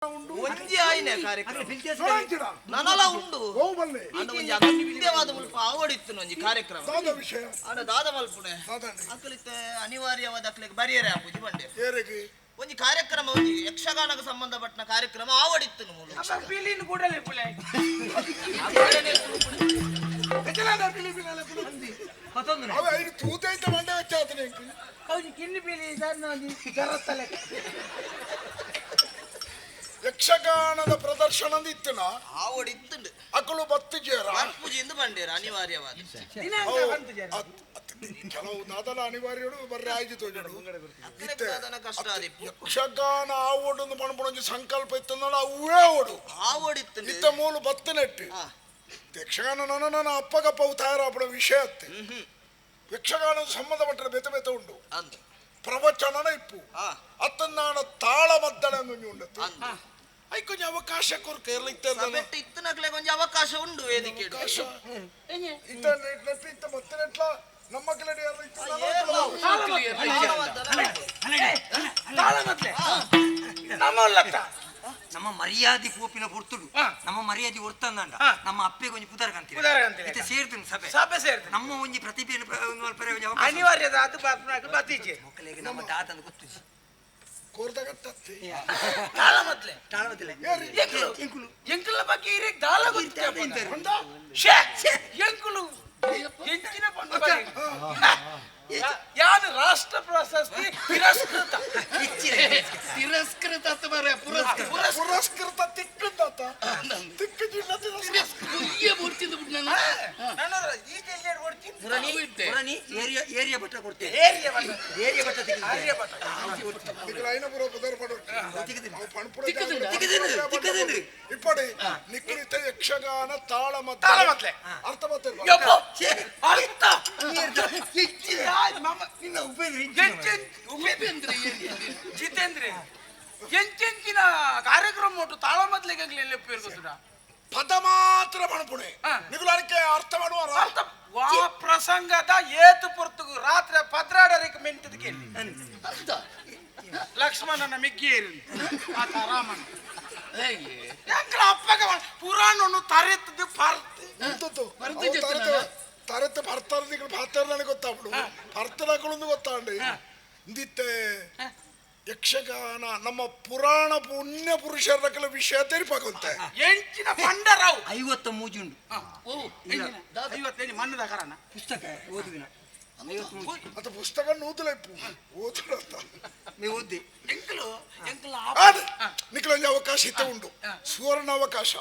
ಒಂಜಿ ಆಯ್ನೆ ಕಾರ್ಯಕ್ರಮ ನನಲ ಉಂಡು ಅಂಡ ಒಂಜಿ ಅಗತ್ಯವಾದ ಮುಲ್ಪ ಆವಡಿತ್ತು ಒಂಜಿ ಕಾರ್ಯಕ್ರಮ ಅಂಡ ದಾದ ಮಲ್ಪುನೆ ಅಕ್ಕಲಿತ್ತೆ ಅನಿವಾರ್ಯವಾದ ಅಕ್ಲಿಗೆ ಬರಿಯರೆ ಆಪುಜಿ ಬಂಡೆ ಒಂಜಿ ಕಾರ್ಯಕ್ರಮ ಒಂಜಿ ಯಕ್ಷಗಾನಕ್ಕೆ ಸಂಬಂಧಪಟ್ಟ ಕಾರ್ಯಕ್ರಮ ಆವಡಿತ್ತು ಯಕ್ಷಗಾನದ ಪ್ರದರ್ಶನ ಇತ್ತನ ಆವಡಿತ್ತು ಅಕ್ಕಳು ಬತ್ತು ಜೇರ ಪೂಜೆಯಿಂದ ಬಂಡೇರ ಅನಿವಾರ್ಯವಾದ ಕೆಲವು ನಾದನ ಅನಿವಾರ್ಯಡು ಬರ್ರೆ ಆಯ್ತು ಕಷ್ಟ ಯಕ್ಷಗಾನ ಆವೊಂದು ಮಣ್ಪುಣಂಜಿ ಸಂಕಲ್ಪ ಇತ್ತು ಅವೇ ಓಡು ಆವಡಿತ್ತು ಇತ್ತ ಮೂಲ ಬತ್ತು ನೆಟ್ಟು ಯಕ್ಷಗಾನ ನನ್ನ ಅಪ್ಪಗಪ್ಪವು ತಯಾರಾಪಡ ವಿಷಯ ಅತ್ತೆ ಯಕ್ಷಗಾನದ ಸಂಬಂಧಪಟ್ಟ ಬೆತ್ತ ಬೆತ್ತ ಉಂಡು ಪ್ರವಚನನ ಇಪ್ಪು ಅತ್ತನ್ನಾಣ ತಾಳ ಮದ್ದಳೆ ಉಂಡತ್ತು ಕೊಂಚ ಅವಕಾಶ ಇತ್ತನಕ್ಲೆ ಕೊಂಚ ಅವಕಾಶ ಉಂಡು ವೇದಿಕೆ ನಮ್ಮ ನಮ್ಮ ಮರ್ಯಾದೆ ಪೋಪಿನ ಪುರ್ತುಡು ನಮ್ಮ ಮರ್ಯಾದೆ ಹೊರ್ತಂದಂಡ ನಮ್ಮ ಅಪ್ಪೆ ಕೊಂಚ ಪುದರ್ ಕಂತೀವಿ ಸೇರ್ತನು ಸಭೆ ಸೇರ್ತನು ನಮ್ಮ ಒಂಜಿ ಪ್ರತಿಭೆಯನ್ನು ಅನಿವಾರ್ಯದ ಅದು ಬತ್ತೀಚೆ ಮಕ್ಕಳಿಗೆ ನಮ್ಮ ತಾತನ ಗೊತ್ತು ಎಂಕುಲ ಬಗ್ಗೆ ದಾಳ ಎಂಕುಲು ಯಾನು ರಾಷ್ಟ್ರ ಪ್ರಶಸ್ತಿ ತಿರಸ್ಕೃತ ಪುರಸ್ಕೃತ ತಿಕ್ಕಂತ ಏರಿಯಾ ಬಟ್ಟ ಕೊಡ್ತೇವೆ ಇಪ್ಪಡಿ ನಿಖಿಲಿತ ಯಕ್ಷಗಾನ ತಾಳ ಮತ್ತೆ ಅರ್ಥ ಜಿತೇಂದ್ರ ಎಂಚಿನ ಕಾರ್ಯಕ್ರಮ ಒಟ್ಟು ತಾಳ ಮೊದಲಿಗೆ ಪದ ಮಾತ್ರ ಮಣಪುಣೆ ನಿಗುಲಾರಿಕೆ ಅರ್ಥ ಮಾಡುವ ವಾ ಪ್ರಸಂಗದ ಏತು ಪುರ್ತುಗು ರಾತ್ರಿ ಪದ್ರಾಡರಿಗೆ ಮೆಂಟದ ಕೇಳಿ ಲಕ್ಷ್ಮಣನ ಮಿಗ್ಗೇರಿ ಆತ ರಾಮನ ಅಪ್ಪಗ ಪುರಾಣವನ್ನು ತರೆತ್ತದು ತರೆತ್ತು ಬರ್ತಾರೆ ಬರ್ತಾರೆ ನನಗೆ ಗೊತ್ತಾಗ್ಬಿಡು ಭರ್ತನಗಳು ಗೊತ್ತಾಂಡಿ ಇಂದಿತ್ತೆ ಯಕ್ಷಗಾನ ನಮ್ಮ ಪುರಾಣ ಪುಣ್ಯ ಪುರುಷರ ಕೆಲ ವಿಷಯ ತೆರಿಪಾಕಂತೆ ಎಂಚಿನ ಪಂಡರಾವ್ 50 ಮೂಜುಂಡು ಮಣ್ಣದ ಕಾರಣ ಪುಸ್ತಕ ಓದುವಿನ ಅತ ಪುಸ್ತಕ ನೂತಲ ಓದಲತ್ತ ನೀವು ಓದಿ ಎಂಕಲು ನಿಖಿಲ ಅವಕಾಶ ಇತ್ತ ಉಂಡು ಸುವರ್ಣ ಅವಕಾಶ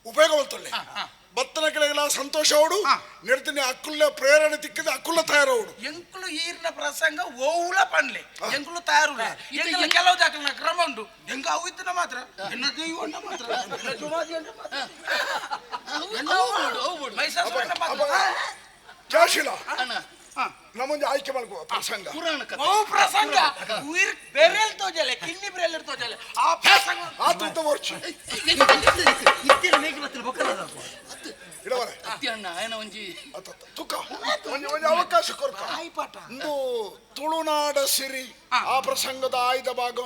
ಉಪಯೋಗವಲ್ತೊಳ್ಳೆ ಬತ್ತನ ಕೆಳಗೆಲ್ಲ ಸಂತೋಷ ಅವಡು ನೆಡ್ತೀನಿ ಅಕ್ಕುಲ್ಲ ಪ್ರೇರಣೆ ತಿಕ್ಕದ ಅಕ್ಕುಲ್ಲ ತಯಾರವಡು ಎಂಕುಲು ಈರ್ನ ಪ್ರಸಂಗ ಓವುಲ ಪಣ್ಲೆ ಎಂಕುಲು ತಯಾರು ಕೆಲವು ಜಾಕಲ್ನ ಕ್ರಮ ಉಂಡು ಹೆಂಗ ಅವು ಇತ್ತನ ಮಾತ್ರ ಎನ್ನ ದೈವಣ್ಣ ಮಾತ್ರ ಜಾಶಿಲ ನಮ್ಮೊಂದು ಆಯ್ಕೆ ಮಾಡ್ಕೋ ಪ್ರಸಂಗ ಪ್ರಸಂಗ ಬೆರೆಲ್ ತೋಜಲೆ ಕಿನ್ನಿ ಬೆರೆಲ್ ತೋಜಲೆ ಆ ಪ್ರಸಂಗ ಆತುತ ವರ್ಚಿ ಅವಕಾಶ ಕೊಡ್ತ ಒಂದು ತುಳುನಾಡ ಸಿರಿ ಆ ಪ್ರಸಂಗದ ಆಯ್ದ ಭಾಗ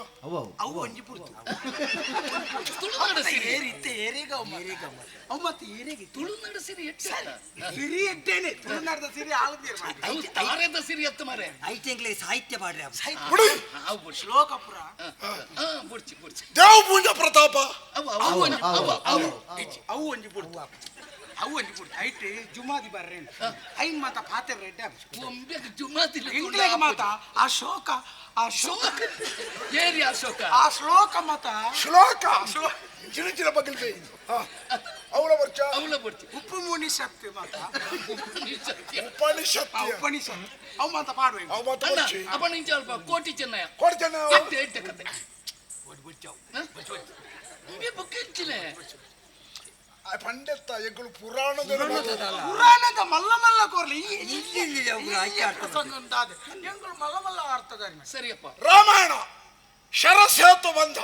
ಅವು ಒಂಜಿ ಪುರ್ತು ತುಳುನಾಡ ಸಿರಿ ಏರಿತ್ತೆ ಏರಿಗ ಅವು ಮತ್ತೆ ಏರಿಗೆ ತುಳುನಾಡ ಸಿರಿ ಸಿರಿ ಎಟ್ಟೇನೆ ತುಳುನಾಡದ ಸಿರಿ ಆಲದ ತಾರದ ಸಿರಿ ಎತ್ತ ಮಾರೆ ಐಟೆಂಗ್ಲೆ ಸಾಹಿತ್ಯ ಮಾಡ್ರಿ ಅವು ಶ್ಲೋಕ ಪುರ ಬುಡ್ಚಿ ದೇವ ಪೂಜಾ ಪ್ರತಾಪ ಅವು ಒಂಜಿ ಪುರ್ತು ಐಟೆ ಜುಮಾದಿ ಬರ್ರೆ ಐನ್ ಮಾತ ಪಾತೆ ರೆಡ್ಡ ಜುಮಾದಿ ಇಂಗ್ಲೆಗೆ ಮಾತ ಆ ಶೋಕ ಏರಿ ಆ ಶ್ಲೋಕ ಮಾತ ಚಿನ್ನ ಬಗ್ಗಲ್ದೆ ಅವಳ ಬರ್ಚಿ ಉಪ್ಪು ಮುನಿ ಸತ್ಯ ಮಾತ ಉಪನಿಷತ್ ಅವು ಮಾತ ಪಾಡುವೆ ಅವು ಮಾತ ಬರ್ಚಿ ಅಪ್ಪ ನಿಂಚ ಅಲ್ಪ ಕೋಟಿ ಚೆನ್ನಯ ಎಟ್ಟೆ ಕತೆ ಪಂಡೆತ್ತ ಎಗಳು ಪುರಾಣದ ಮಲ್ಲ ಕೋರ್ಲಿ ಮಲ್ಲ ಅರ್ಥಗಾರಿ ಸರಿಯಪ್ಪ ರಾಮಾಯಣ ಶರಸೇತು ಬಂಧ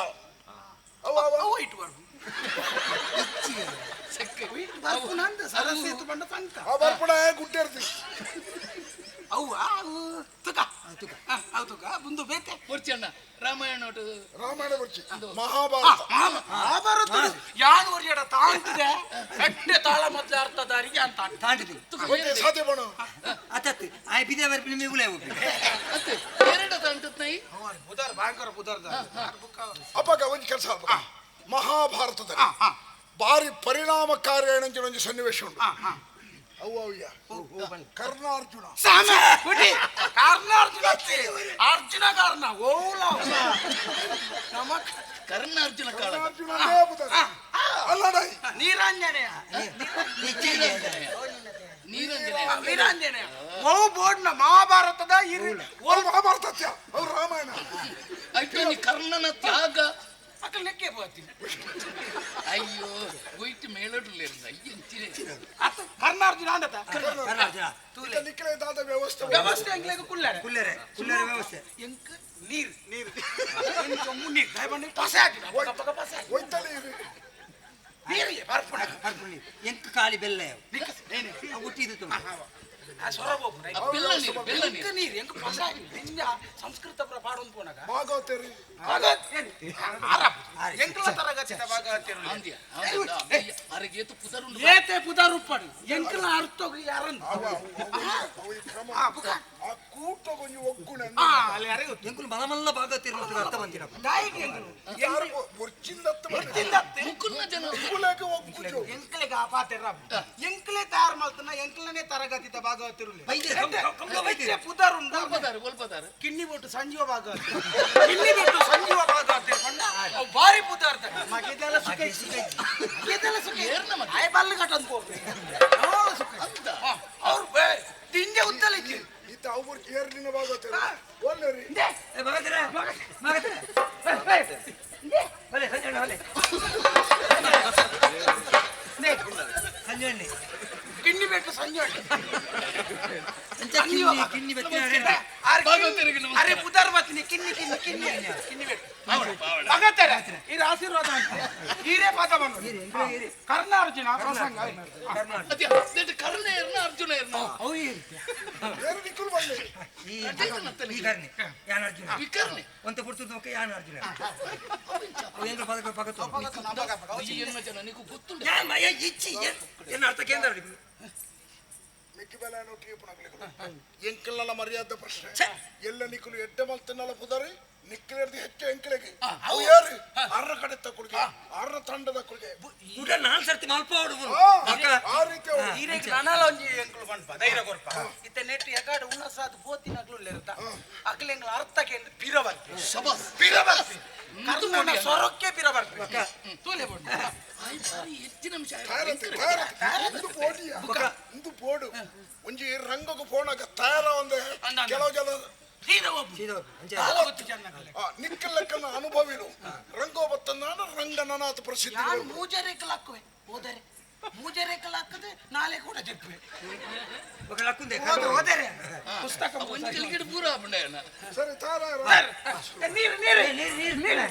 ಸರಸೇತು ಬಂದ ಬರ್ಪಣ ಗುಡ್ಡೇರ್ತಿ ಅವು ತುಕ ಅವು ತುಕ ಮುಂದು ಬೇತೆ ಕೊಡ್ಚಣ್ಣ ರಾಮಾಯಣ ರಾಮಾಯಣ ಬರ್ಚಿ ಮಹಾಭಾರತ ಮಹಾಭಾರತ ಯಾನು ವರ್ಷ ತಾಂತಿದೆ ಕಟ್ಟೆ ತಾಳ ಮೊದಲ ಅರ್ಥ ದಾರಿಗೆ ಅಂತ ತಾಂಟಿದೆ ಸಾಧ್ಯ ಬಣ ಅತತ್ ಆಯ್ ಬಿದೆ ಬರ್ಪಿ ನಿಮಗೆ ಉಳೆ ಅತ್ತೆ ಎರಡು ತಾಂಟತ್ ನೈ ಬುಧರ್ ಭಯಂಕರ ಬುಧರ್ದ ಅಪ್ಪಗ ಒಂದು ಕೆಲಸ ಮಹಾಭಾರತದಲ್ಲಿ ಭಾರಿ ಪರಿಣಾಮಕಾರಿ ಒಂದು ಸನ್ನಿವೇಶ ಉಂಟು ಅವ್ಯ ಕರ್ಣಾರ್ಜುನ ಅರ್ಜುನ ಕಾರಣ ಓಲ ಕರ್ಣಾರ್ಜುನ ಅಲ್ಲಡೈ ನೀರಾಂಜನೇಯ ನೀರಾಂಜನೇಯ ಓ ಬೋರ್ಡ್ನ ಮಹಾಭಾರತದ ಮಹಾಭಾರತ ಅವ್ರು ರಾಮಾಯಣ ಅಯ್ಯೋ ಕರ್ಣನ ತ್ಯಾಗ ಅಕಲ್ ನೆಕ್ಕೆ ಹೋಗ್ತೀನಿ ಅಯ್ಯೋ ಹೋಯ್ತು ಮೇಲಡ್ರಲ್ಲ ಅಯ್ಯಂತಿರೆ ಕರ್ನಾರ್ಜುನ ಅಂದತ ನಿಕ್ಕಲೆ ದಾದ ವ್ಯವಸ್ಥೆ ವ್ಯವಸ್ಥೆ ಎಂಗ್ಲೆಗ ಕುಲ್ಲರೆ ಕುಲ್ಲರೆ ಕುಲ್ಲರೆ ವ್ಯವಸ್ಥೆ ಎಂಕ ನೀರು ನೀರು ಎಂಕ ಮುನ್ನಿ ದಯಬಂಡಿ ಪಸೆ ಹಾಕಿನ ಪಕ ಪಸೆ ಹೋಯ್ತಲ್ಲಿ ನೀರಿಗೆ ಬರ್ಪುಣ ಬರ್ಪುಣಿ ಎಂಕ ಕಾಲಿ ಬೆಲ್ಲ ಬಿಕಸ್ ಏನೇ ಹುಟ್ಟಿದ್ದು ತುಂಬ ಸಂಸ್ಕೃತ ಪಾಡೊಂದು ಪೋನಾಗ ಭಾಗವತರಿ ಎಂಕಲ ತರಗತಿದ ಭಾಗವತರು ಅರಗೇತು ಪುದರುಂಡು ಏತೆ ಪುದರುಪ್ಪಡು ಎಂಕಲ ಅರ್ಥೋಗಿ ಯಾರನ್ನು ಆ ಕೂಟ ಕೊಂಚ ಒಗ್ಗುಣ ಅಲ್ಲಿ ಅರಗ ಎಂಕುಲು ಮಲಮಲ್ಲ ಭಾಗವತಿರು ಅರ್ಥ ಬಂದಿರ ದಾಯಿಗೆ ಎಂಕಲೆಗೆ ಆ ಪಾತೆರ ಎಂಕಲೆ ತಯಾರು ಮಾಡ್ತಾನ ಎಂಕಲನೇ ತರಗತಿದ ಭಾಗವತರು ಪುದರುಂಡು ಕಿಣ್ಣಿ ಬಿಟ್ಟು ಸಂಜೀವ ಭಾಗವತ ಕಿಣ್ಣಿ ಬಿಟ್ಟು ಸಂಜೀವ ಭಾಗವತ ಭಾರಿ ಪುದಾರ್ಥ ಮಗೆದೆಲ್ಲ ಸುಖ ಇದೆಲ್ಲ ಸುಖ ಆಯ್ ಬಲ್ಲು ಕಟ್ಟ ಅಂತ ಅವ್ರು ತಿಂದೆ ಉತ್ತಲಿಕ್ಕೆ ಇತ್ತ ಅವ್ರು ಏರ್ಲಿನ ಭಾಗವತ ಒಳ್ಳೆರಿ ಸಂಜೆ ಕಿಣ್ಣಿ ಬಿಟ್ಟು ಸಂಜೆ ಕಿಣ್ಣಿ ಅರೆ ಪುದರ್ ಬತ್ನಿ ಕಿಣ್ಣಿ ಕಿಣ್ಣಿ ಕಿಣ್ಣಿ ಕಿಣ್ಣಿ ಬಿಟ್ಟು ಭಗತರ ಇದು ಆಶೀರ್ವಾದ ಅಂತ ಹೀರೇ ಪದ ಬಂದು ಕರ್ಣಾರ್ಜುನ ಪ್ರಸಂಗ ಕರ್ಣ ಇರ್ನ ಅರ್ಜುನ ಇರ್ನ ಅವು ವಿಕರ್ಣೆ ಒಂತ ಪುಡ್ತದ ಯಾನು ಅರ್ಜುನ ಎಂದ್ರ ಪದಕ ಪಗತು ಜನ ನಿಗೂ ಗೊತ್ತುಂಟು ಇಚ್ಚಿ ಏನು ಅರ್ಥ ಕೇಂದ್ರ ಮಿಕ್ಕಿಬೆಲ ಎಂಕಲ್ನ ಮರ್ಯಾದ ಪ್ರಶ್ನೆ ಎಲ್ಲ ನಿಕ್ಕಲು ಎಡ್ಡ ಮಲ್ತನಲ್ಲ ಪುದರಿ ನಿಕ್ಕಲೇರ್ದು ಹೆಚ್ಚು ಎಂಕಲೆಗೆ ಅವು ಯಾರು ಅರ್ರ ಕಡೆ ತಕೊಳ್ಗೆ ಅರ್ರ ತಂಡದ ಕೊಳ್ಗೆ ಊಟ ನಾಲ್ ಸರ್ತಿ ಮಲ್ಪ ಹೊಡುದು ಆ ರೀತಿ ಈರೇಗ ನಾನಾಲ ಒಂಜಿ ಎಂಕಲು ಬಂಡ್ಪ ಧೈರ್ಯ ಕೊರ್ಪ ಇತ್ತ ನೆಟ್ಟು ಎಗಾಡ ಉನ್ನಸಾದ ಬೋತಿನಗ್ಲು ಇರುತ್ತ ಅಕ್ಲೆಂಗ್ಲ ಅರ್ಥಕ್ಕೆ ಎಂದು ಪಿರಬರ್ತಿ ಶಬಾಸ್ ಪಿರಬರ್ತಿ ಕರ್ಣನ ಸ್ವರಕ್ಕೆ ಪಿರಬರ್ತಿ ತೂಲೆ ಬೋಡು ಹೆಚ್ಚಿನ ಅಂಶ ಇಂದು ಬೋಡು ಒಂಜಿ ರಂಗಕ್ಕೆ ಪೋಣಾಗ ತಯಾರ ಒಂದೇ ಕೆಲವು ನಿಕ್ಕಲ್ ಲೆಕ್ಕನ ಅನುಭವಿಲು ರಂಗೋ ಬತ್ತಂದ ರಂಗನಾಥ ಪ್ರಸಿದ್ಧಿ ಮೂಜರೇಕಲಾಕುವೆ ಹೋದರೆ ಮೂಜರೇಕಲಾಕದೆ ನಾಳೆ ಕೂಡ ಜಪ್ಪೆ ಹೋದರೆ ಪುಸ್ತಕ ಒಂಜಲ್ಗಿಡ ಪೂರ ಬಂಡೇನ ಸರಿ ತಾರ ನೀರು ನೀರು ನೀರು ನೀರು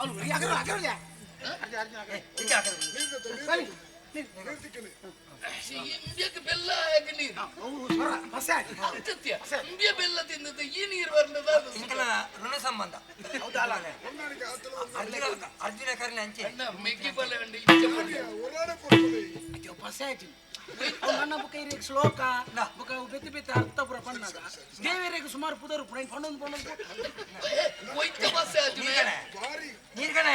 ಅಲ್ಲ ಯಾಕರ ಯಾಕರ ಇಂಬಿಯಕ್ಕೆ ಬೆಲ್ಲ ಹಾಕಿ ನೀರು ಇಂಬಿಯ ಬೆಲ್ಲ ತಿಂದದ್ದು ಈ ನೀರು ಬರ್ತದ ಋಣ ಸಂಬಂಧ ಅರ್ಜುನ ಕರ್ಣ ಅಂಚೆ ಮೆಗ್ಗಿ ಬಲ್ಲ ಪಸಾಯ್ತು ನನ್ನ ಬುಕ್ಕ ಇರೇಗ ಶ್ಲೋಕ ಬುಕ್ಕ ಬೆತ್ತಿ ಬೆತ್ತಿ ಅರ್ಥ ಪುರ ಪಣ್ಣಗ ದೇವರಿಗೆ ಸುಮಾರು ಪುದರು ಪುಣ ಪಣ್ಣೊಂದು ಪಣ್ಣೊಂದು ಒಯ್ತ ಪಸಾಯ್ತು ನೀರ್ಗಣ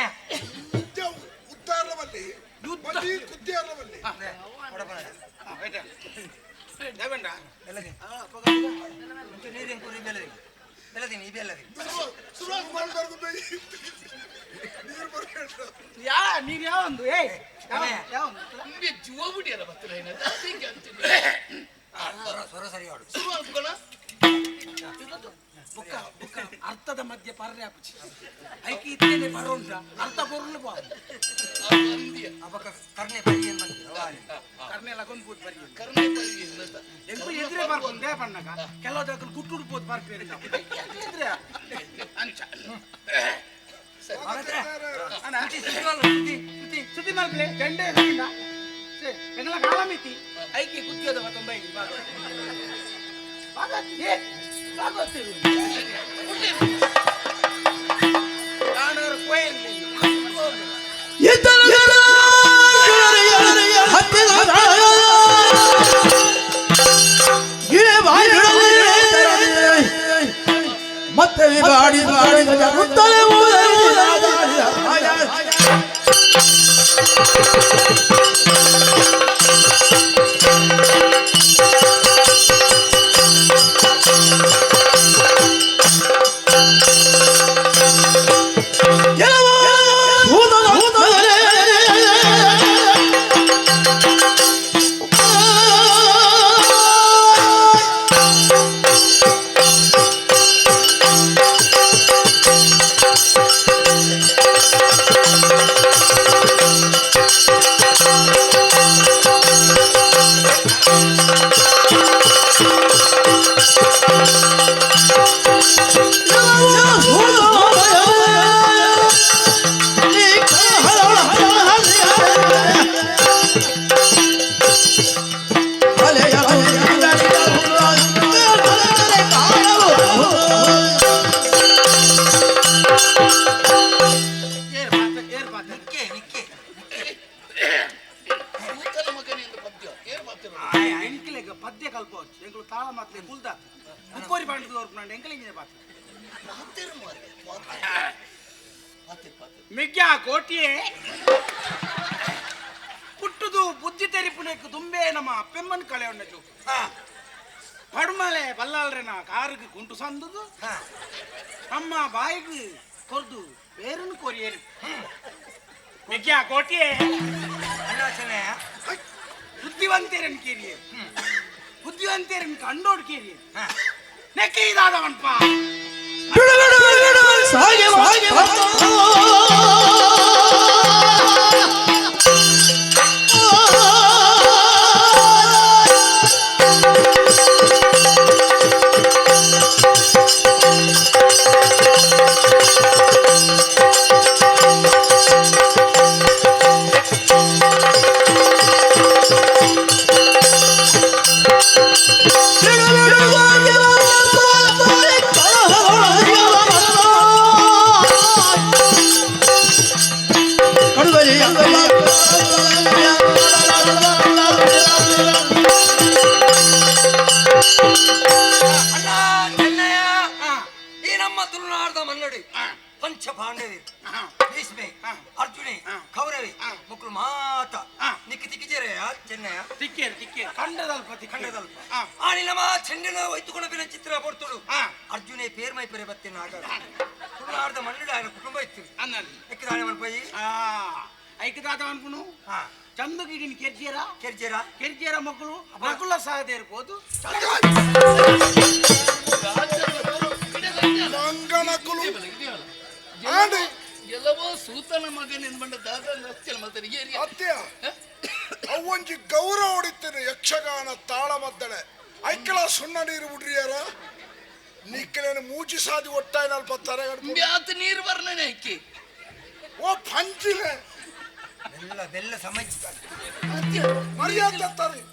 ಉದ್ದಾರವಲ್ಲಿ ಕುದ್ದಿಯಾರವಲ್ಲಿ ದೇವೇಂದ್ರ ನೀರಿನ ಕುರಿ ಬೆಲ್ಲದಿ ಬೆಲ್ಲದಿನಿ ಈ ಬೆಲ್ಲದಿ ಯಾ ನೀರು ಯಾವೊಂದು ಏ ಯಾವೊಂದು ಜೀವ ಬಿಡಿಯಲ್ಲ ಬರ್ತೀನಿ ಸ್ವರ ಸರಿ ಆಡು ಶುರು ಅನ್ಕೋಣ ಬುಕ್ಕ ಬುಕ್ಕ ಅರ್ಥದ ಮಧ್ಯೆ ಪರ್ಯಾಪಚಿ ಐಕಿ ಇತ್ತೇನೆ ಬರೋಂಟ ಅರ್ಥ ಬರಲು ಬಾ ಅಬಕ ಕರ್ಣೆ ಬರಿ ಅಂತ ಕರ್ಣೆ ಲಗೊಂದು ಪೂತ್ ಬರಿ ಕರ್ಣೆ ಬರಿ ಎಂಕು ಎದುರೇ ಬರ್ಕೊಂಡು ದೇ ಪಣ್ಣಗ ಕೆಲವು ಜಾಗದಲ್ಲಿ ಗುಟ್ಟುಡು ಪೋತ್ ಬರ್ಪೇರಿ ಎದುರೇ ಅಂಚ ಸುದ್ದಿ ಮಾಡ್ಲಿ ಜಂಡೆ ಎಂಗಳ ಕಾಲ ಮಿತಿ ಐಕೆ ಕುದ್ಯೋದ ಮತ್ತೊಂದು ಐದು ಭಾಗವತಿರು ನಾನವರು ಕೋಯಲ್ಲಿ ಮತ್ತೆ ಬಾಡಿ ಪದ್ಯ ಕಲ್ಪవచ్చు ಎಂಗಳು ತಾಳ ಮಾತಲೆ ಕುಲ್ದ ಮುಕ್ಕೋರಿ ಬಾಂಡಿದ ನಾನು ಎಂಕಲಿಂಗಿದೆ ಬಾತ ಮಿಗ್ಯ ಕೋಟಿಯೇ ಪುಟ್ಟದು ಬುದ್ಧಿ ತೆರಿಪುಣಕ್ಕೆ ತುಂಬೆ ನಮ್ಮ ಅಪ್ಪೆಮ್ಮನ ಕಳೆ ಉಂಡ ಜೋಕು ಪಡುಮಲೆ ಬಲ್ಲಾಳ್ರೆನ ಕಾರಿಗೆ ಗುಂಟು ಸಂದುದು ನಮ್ಮ ಬಾಯಿಗೆ ಕೊರ್ದು ಬೇರನ್ನು ಕೊರಿಯೇರಿ ಮಿಗ್ಯ ಕೋಟಿಯೇ ಬುದ್ಧಿವಂತರನ್ ಕೇರಿಯೇ ಬುದ್ಧಿವಂತರನ್ ಕಂಡೋಡ್ ಕೇರಿಯೇ ನೆಕ್ಕೆ ಇದಾದವನ್ಪ ಪಂಚಪಾಂಡವಿ ಭೀಷ್ಮೆ ಅರ್ಜುನೆ ಕೌರವಿ ಮಕ್ಕಳು ಮಾತ ನಿಕ್ಕಿ ತಿಕ್ಕಿಜರೆ ಚೆನ್ನಯ ತಿಕ್ಕೇರು ತಿಕ್ಕೇರು ಖಂಡದಲ್ಪ ಆನಿಲಮ ಚೆಂಡಿನ ಒಯ್ತುಕೊಂಡು ಚಿತ್ರ ಬರ್ತಳು ಅರ್ಜುನೆ ಪೇರ್ಮೈ ಪೆರೆ ಬತ್ತೇನೆ ಆಗ ತುಳುನಾಡ್ದ ಮನ್ನಡೆ ఆయన ಕುಟುಂಬ ಇತ್ತು ಅನ್ನಲ್ಲಿ ಎಕ್ಕಿದಾನೆ ಮಲ್ಪೈ ಐಕದಾದ ಅನ್ಪುನು ಚಂದಗಿಡಿನ ಕೆರ್ಜೇರ ಮಕ್ಕಳು ನಕುಲ ಸಹದೆ ಇರ್ಬೋದು ಎಲ್ಲವೋ ಸೂತನ ಮಗನೆಂದ ಅತ್ಯ ಅವಂಜಿ ಗೌರವ ಹೊಡಿತೇನೆ ಯಕ್ಷಗಾನ ತಾಳ ಮದ್ದಳೆ ಐಕಲ ಸುಣ್ಣ ನೀರು ಬಿಡ್ರಿಯಾರ ನಿಕ್ಕಲೇನು ಮೂಜಿ ಸಾದಿ ಒಟ್ಟಾಯ ನಲ್ಪ ತರಗಡ ನೀರು ವರ್ಣನೆ ಐಕಿ ಓ ಪಂಚಿಲೆ ಬೆಲ್ಲ ಸಮಯ ಮರ್ಯಾದೆ